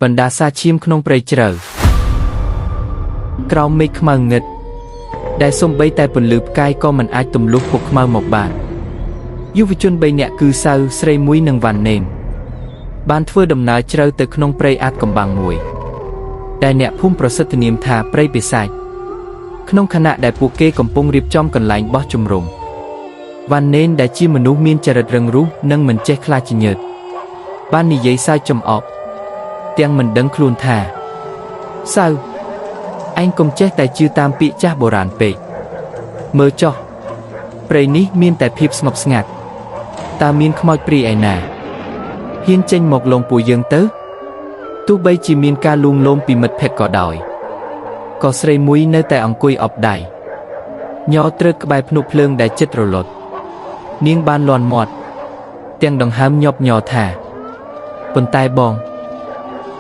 បណ្ដាសាឈាមក្នុងព្រៃជ្រៅក្រោមមេឃខ្មៅងឹតដែលសូម្បីតែពន្លឺផ្កាយក៏មិនអាចទម្លុះពពកខ្មៅមកបានយុវជន3នាក់គឺសៅស្រីមួយនិងវ៉ាន់ណេមបានធ្វើដំណើរជ្រៅទៅក្នុងព្រៃអាតកំបាំងមួយដែលអ្នកភូមិប្រសិទ្ធនាមថាព្រៃបិសាចក្នុងខណៈដែលពួកគេកំពុងរៀបចំកន្លែងបោះជំរំវ៉ាន់ណេមដែលជាមនុស្សមានចរិតរឹងរូសនិងមិនចេះខ្លាចញើតបាននិយាយសើចចំអកទាំងមិនដឹងខ្លួនថាសៅឯងកុំចេះតែជឿតាមពាក្យចាស់បុរាណពេកមើលចុះព្រៃនេះមានតែភាពស្ងប់ស្ងាត់តើមានខ្មោចព្រាយឯណាហ៊ានចេញមកលងពួកយើងទៅទោះបីជាមានការលួងលោមពីមិត្តភក្តិក៏ដោយក៏ស្រីមួយនៅតែអង្គុយអបដៃញ័រត្រឹកក្បែរភ្នក់ភ្លើងដែលជិតរលត់នាងបានលាន់មាត់ទាំងដង្ហើមញាប់ញ័រថាប៉ុន្តែបង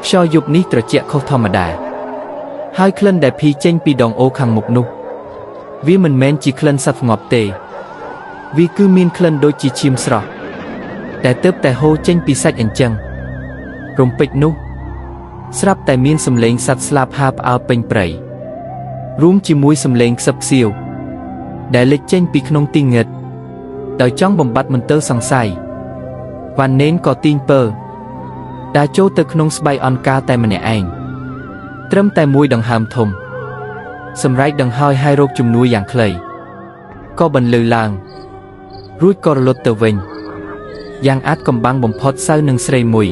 ខ្យល់យប់នេះត្រជាក់ខុសធម្មតាហើយក្លិនដែលភីចេញពីដងអូខាងមុខនោះវាមិនមែនជាក្លិនសត្វស្ងប់ទេវាគឺមានក្លិនដូចជាឈាមស្រស់តែទើបតែហូរចេញពីសាច់អញ្ចឹងរំពេចនោះស្រាប់តែមានសំឡេងសត្វស្លាបហើរផ្អើលពេញព្រៃរួមជាមួយសំឡេងខ្សឹបខ្សៀវដែលលេចចេញពីក្នុងទីងឹតដោយចង់បំបត្តិមន្ទិលសង្ស័យវ៉ាន់ណេនក៏ទីងពើដើរចូលទៅក្នុងស្បៃអង្ការតែម្នាក់ឯងត្រឹមតែមួយដង្ហើមធំសម្រែកដង្ហើយរកជំនួយយ៉ាងខ្លីក៏បន្លឺឡើងរួចក៏រលត់ទៅវិញយ៉ាងអាចកំបាំងបំផុតសៅនឹងស្រីមួយ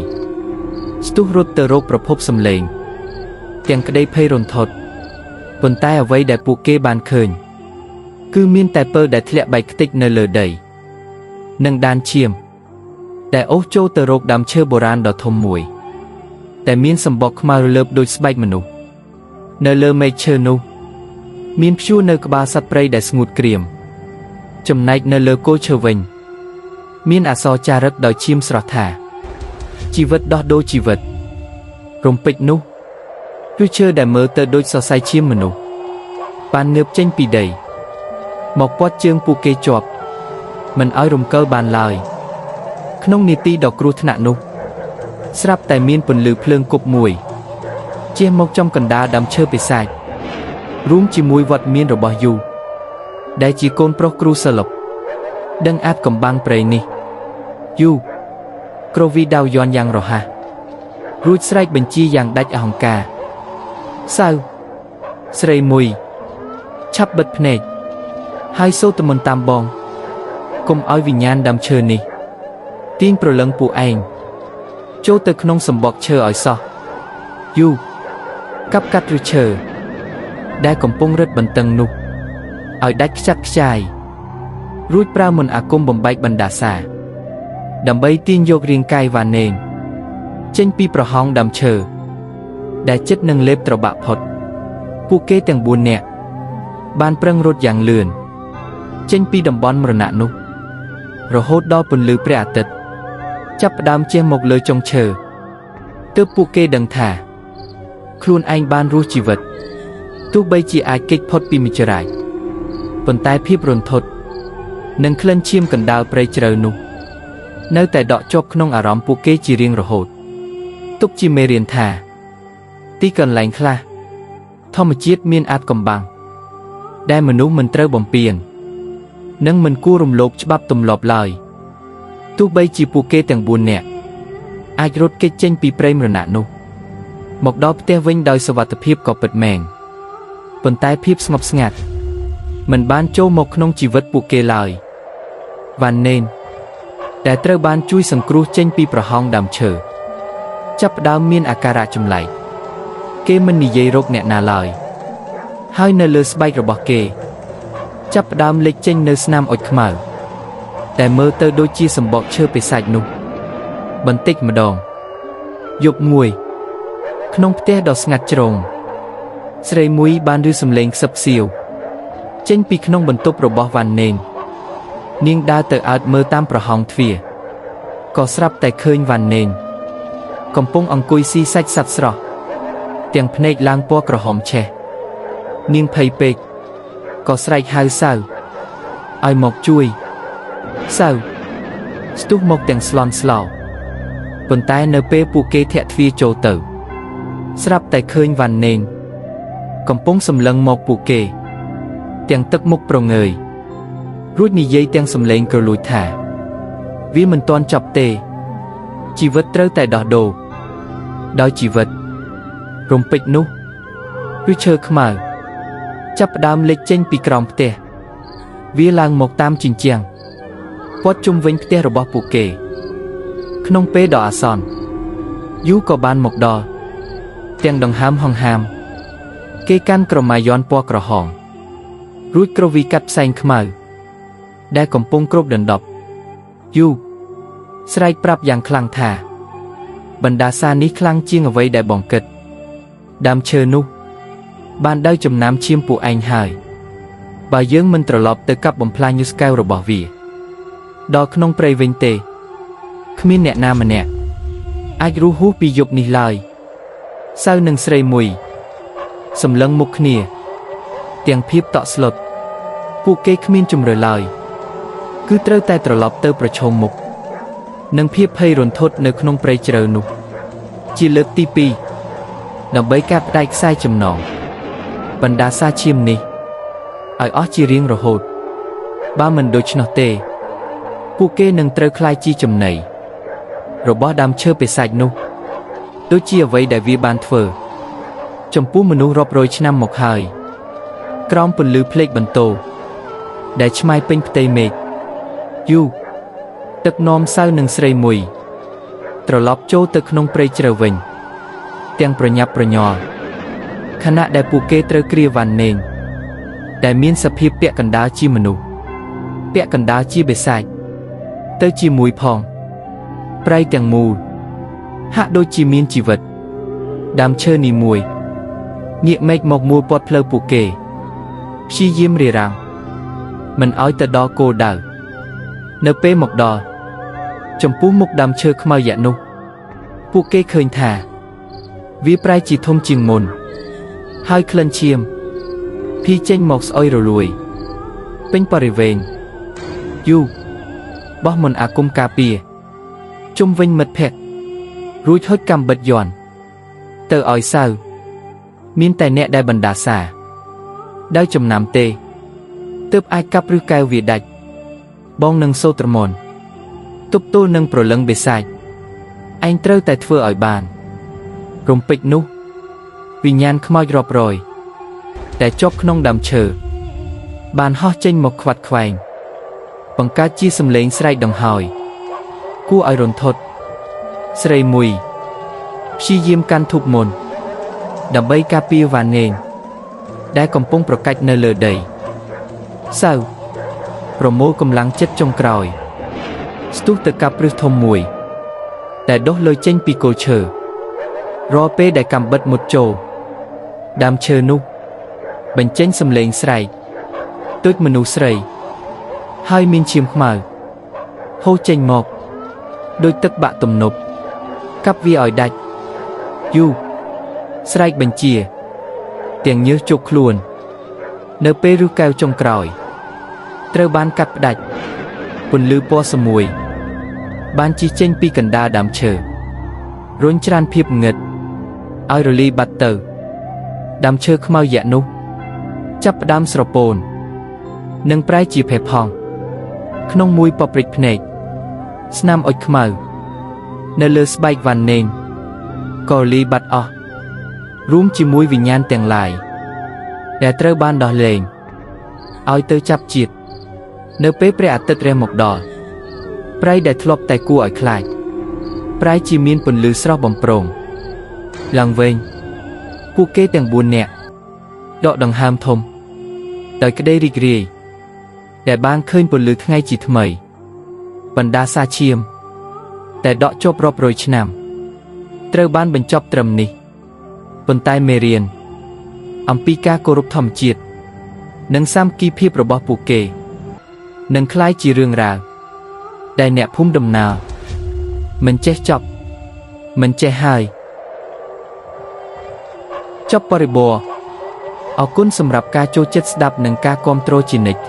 ស្ទុះរត់ទៅរកប្រភពសំឡេងទាំងក្តីភ័យរន្ធត់ប៉ុន្តែអ្វីដែលពួកគេបានឃើញគឺមានតែពើដែលធ្លាក់បែកខ្ទេចនៅលើដីនិងដានឈាមដែលអូសចូលទៅរកដើមឈើបុរាណដ៏ធំមួយតែមានសម្បកខ្មៅរលើបដូចស្បែកមនុស្សនៅលើមែកឈើនោះមានព្យួរនៅក្បាលសត្វព្រៃដែលស្ងួតក្រៀមចំណែកនៅលើគល់ឈើវិញមានអក្សរចារឹកដោយឈាមស្រស់ថាជីវិតដោះដូរជីវិតរំពេចនោះគឺឈើដែលមើលទៅដូចសរសៃឈាមមនុស្សបានងើបចេញពីដីមកពាត់ជើងពួកគេជាប់មិនឲ្យរំកិលបានឡើយក្នុងនាទីដ៏គ្រោះថ្នាក់នោះស្រាប់តែមានពន្លឺភ្លើងគប់មួយជះមកចំកណ្ដាលដើមឈើពិសាចរួមជាមួយវត្តមានរបស់យូដែលជាកូនប្រុសគ្រូសិល្បដឹងអាបកំបាំងព្រៃនេះយូក្រវីដៅយន់យ៉ាងរហ័សរួចស្រែកបញ្ជាយ៉ាងដាច់អហង្ការសៅស្រីមួយឆាប់បិទភ្នែកហើយសូត្រមន្តតាមបងកុំឲ្យវិញ្ញាណដើមឈើនេះទាញប្រលឹងពួកឯងចូលទៅក្នុងសម្បកឈើឲ្យសោះយូកាប់កាត់ឫសឈើដែលកំពុងរឹតបន្តឹងនោះឲ្យដាច់ខ្ចាត់ខ្ចាយរួចប្រើមន្តអាគមបំបែកបណ្ដាសាដើម្បីទាញយករាងកាយវ៉ាណេនចេញពីប្រហោងដើមឈើដែលជិតនឹងលេបត្របាក់ផុតពួកគេទាំង4នាក់បានប្រឹងរត់យ៉ាងលឿនចេញពីតំបន់មរណៈនោះរហូតដល់ពន្លឺព្រះអាទិត្យចាប់ផ្ដើមជះមកលើចុងឈើទើបពួកគេដឹងថាខ្លួនឯងបានរស់ជីវិតទោះបីជាអាចគេចផុតពីមច្ចរាជប៉ុន្តែភាពរន្ធត់និងក្លិនឈាមកណ្ដាលព្រៃជ្រៅនោះនៅតែដក់ជាប់ក្នុងអារម្មណ៍ពួកគេជារៀងរហូតទុកជាមេរៀនថាទីកន្លែងខ្លះធម្មជាតិមានអាថ៌កំបាំងដែលមនុស្សមិនត្រូវបំពាននិងមិនគួររំលោភច្បាប់ទម្លាប់ឡើយទោះបីជាពួកគេទាំង4នាក់អាចរត់គេចចេញពីព្រៃមរណៈនោះមកដល់ផ្ទះវិញដោយសុវត្ថិភាពក៏ពិតមែនប៉ុន្តែភាពស្ងប់ស្ងាត់មិនបានចូលមកក្នុងជីវិតពួកគេឡើយវ៉ាន់ណេនដែលត្រូវបានជួយសង្គ្រោះចេញពីប្រហោងដើមឈើចាប់ផ្ដើមមានអាការៈចម្លែកគេមិននិយាយរកអ្នកណាឡើយហើយនៅលើស្បែករបស់គេចាប់ផ្ដើមលេចចេញនៅស្នាមអុចខ្មៅតែមើលទៅដូចជាសម្បកឈើពិសាចនោះបន្តិចម្ដងយប់មួយក្នុងផ្ទះដ៏ស្ងាត់ជ្រងស្រីមួយបានឮសំឡេងខ្សឹបខ្សៀវចេញពីក្នុងបន្ទប់របស់វ៉ាន់ណេននាងដើរទៅអើតមើលតាមប្រហោងទ្វារក៏ស្រាប់តែឃើញវ៉ាន់ណេនកំពុងអង្គុយស៊ីសាច់សត្វស្រស់ទាំងភ្នែកឡើងពណ៌ក្រហមឆេះនាងភ័យពេកក៏ស្រែកហៅសៅឲ្យមកជួយសៅស្ទុះមកទាំងស្លន់ស្លោប៉ុន្តែនៅពេលពួកគេធាក់ទ្វារចូលទៅ ស្រាប់តែឃើញវ៉ាន់នេងកំពុងសម្លឹងមកពួកគេទាំងទឹកមុខប្រងើយរួចនិយាយទាំងសំឡេងក្រលួចថាវាមិនទាន់ចប់ទេជីវិតត្រូវតែដោះដូរដោយជីវិតរំពេចនោះឬឈើខ្មៅចាប់ផ្ដើមលេចចេញពីក្រោមផ្ទះវាឡើងមកតាមជញ្ជាំងព័ទ្ធជុំវិញផ្ទះរបស់ពួកគេក្នុងពេលដ៏អាសន្នយូក៏បានមកដល់ទាំងដង្ហើមហង្ហាមគេកាន់ក្រម៉ាយ័នពណ៌ក្រហមរួចគ្រវីកាត់ផ្សែងខ្មៅដែលកំពុងគ្របដណ្ដប់យូស្រែកប្រាប់យ៉ាងខ្លាំងថាបណ្ដាសានេះខ្លាំងជាងអ្វីដែលបងគិតដើមឈើនោះបានដៅចំណាំឈាមពួកឯងហើយបើយើងមិនត្រឡប់ទៅកាប់បំផ្លាញញូស្កែវរបស់វាដល់ក្នុងព្រៃវិញទេគ្មានអ្នកណាម្នាក់អាចរស់ហួសពីយប់នេះឡើយសៅនឹងស្រីមួយសម្លឹងមុខគ្នាទាំងភាពតក់ស្លុតពួកគេគ្មានជំរឿឡើយគឺត្រូវតែត្រឡប់ទៅប្រឈមមុខនឹងភាពភ័យរន្ធត់នៅក្នុងព្រៃជ្រៅនោះជាលើកទី2ដើម្បីកាត់ផ្ដាច់ខ្សែចំណងបណ្ដាសាឈាមនេះឲ្យអស់ជារៀងរហូតបើមិនដូច្នោះទេពួកគេនឹងត្រូវក្លាយជាចំណីរបស់ដើមឈើបិសាចនោះដូចជាអ្វីដែលវាបានធ្វើចំពោះមនុស្សរាប់រយឆ្នាំមកហើយក្រោមពន្លឺភ្លេចបន្ទោដែលឆ្មាយពេញផ្ទៃមេឃយូទឹកនាំសៅនឹងស្រីមួយត្រឡប់ចូលទៅក្នុងព្រៃជ្រៅវិញទាំងប្រញាប់ប្រញ័រខណៈដែលពួកគេត្រូវគ្រាវ៉ាន់នេងដែលមានសភាពពាក់កណ្ដាលជាមនុស្សពាក់កណ្ដាលជាបិសាចទៅជាមួយផងព្រៃទាំងមូលហាក់ដូចជាមានជីវិតដើមឈើនីមួយងាកមេឃមកមួលព័ទ្ធផ្លូវពួកគេព្យាយាមរារាំងមិនឲ្យទៅដល់គោលដៅនៅពេលមកដល់ចំពោះមុខដើមឈើខ្មៅយៈនោះពួកគេឃើញថាវាប្រែជាធំជាងមុនហើយក្លិនឈាមភីចេញមកស្អុយរលួយពេញបរិវេណយូបោះមុនអាគមការពារជុំវិញមិត្តភក្តិរួចហុចកំបិតយន់ទៅឲ្យសៅមានតែអ្នកដែលបណ្ដាសាដោយចំណាំទេទើបអាចកាប់ឬកែវវាដាច់បងនឹងសូត្រមន្តទប់ទល់នឹងប្រលឹងបិសាចឯងត្រូវតែធ្វើឲ្យបានរំពេចនោះវិញ្ញាណខ្មោចរាប់រយតែជាប់ក្នុងដើមឈើបានហោះចេញមកខ្វាត់ខ្វែងបង្កើតជាសំឡេងស្រែកដង្ហើយគួរឲ្យរន្ធត់ស្រីមួយព្យាយាមកាន់ធូបមន្តដើម្បីការពារវ៉ានេងដែលកំពុងប្រកាច់នៅលើដីសៅប្រមូលកម្លាំងចិត្តចុងក្រោយស្ទុះទៅកាប់ព្រឹសធំមួយដែលដុះលើចេញពីគល់ឈើរាល់ពេលដែលកំបិតមុតចូលដើមឈើនោះបញ្ចេញសំឡេងស្រែកដូចមនុស្សស្រីហើយមានឈាមខ្មៅហូរចេញមកដោយទឹកបាក់ទំនប់កាប់វាឲ្យដាច់យូស្រែកបញ្ជាទាំងញើសជោគខ្លួននៅពេលឬកែវចុងក្រោយត្រូវបានកាត់ផ្ដាច់ពន្លឺពណ៌ស្មួយបានជិះចេញពីកណ្ដាលដើមឈើរុញច្រានភាពងឹតឲ្យរលាយបាត់ទៅដើមឈើខ្មៅយៈនោះចាប់ផ្ដើមស្រពោននិងប្រែជាភេផង់ក្នុងមួយពព្រិចភ្នែកស្នាមអុចខ្មៅនៅលើស្បែកវ៉ាន់នេងក៏លីបាត់អស់រួមជាមួយវិញ្ញាណទាំងឡាយដែលត្រូវបានដោះលែងឲ្យទៅចាប់ជាតិនៅពេលព្រះអាទិត្យរះមកដល់ព្រៃដែលធ្លាប់តែគួរឲ្យខ្លាចប្រែជាមានពន្លឺស្រស់បំព្រងឡើងវិញពួកគេទាំង4នាក់ដកដង្ហើមធំដោយក្តីរីករាយដែលបានឃើញពន្លឺថ្ងៃជាថ្មីបណ្ដាសាឈាមតែដកជាប់រាប់រយឆ្នាំត្រូវបានបញ្ចប់ត្រឹមនេះប៉ុន្តែមេរៀនអំពីការគោរពធម្មជាតិនិងសាមគ្គីភាពរបស់ពួកគេនឹងក្លាយជារឿងរ៉ាវដែលអ្នកភូមិដំណើរមិនចេះចប់មិនចេះហើយចប់បរិបូរណ៍អរគុណសម្រាប់ការចូលចិត្តស្ដាប់និងការគាំទ្រជានិច្ច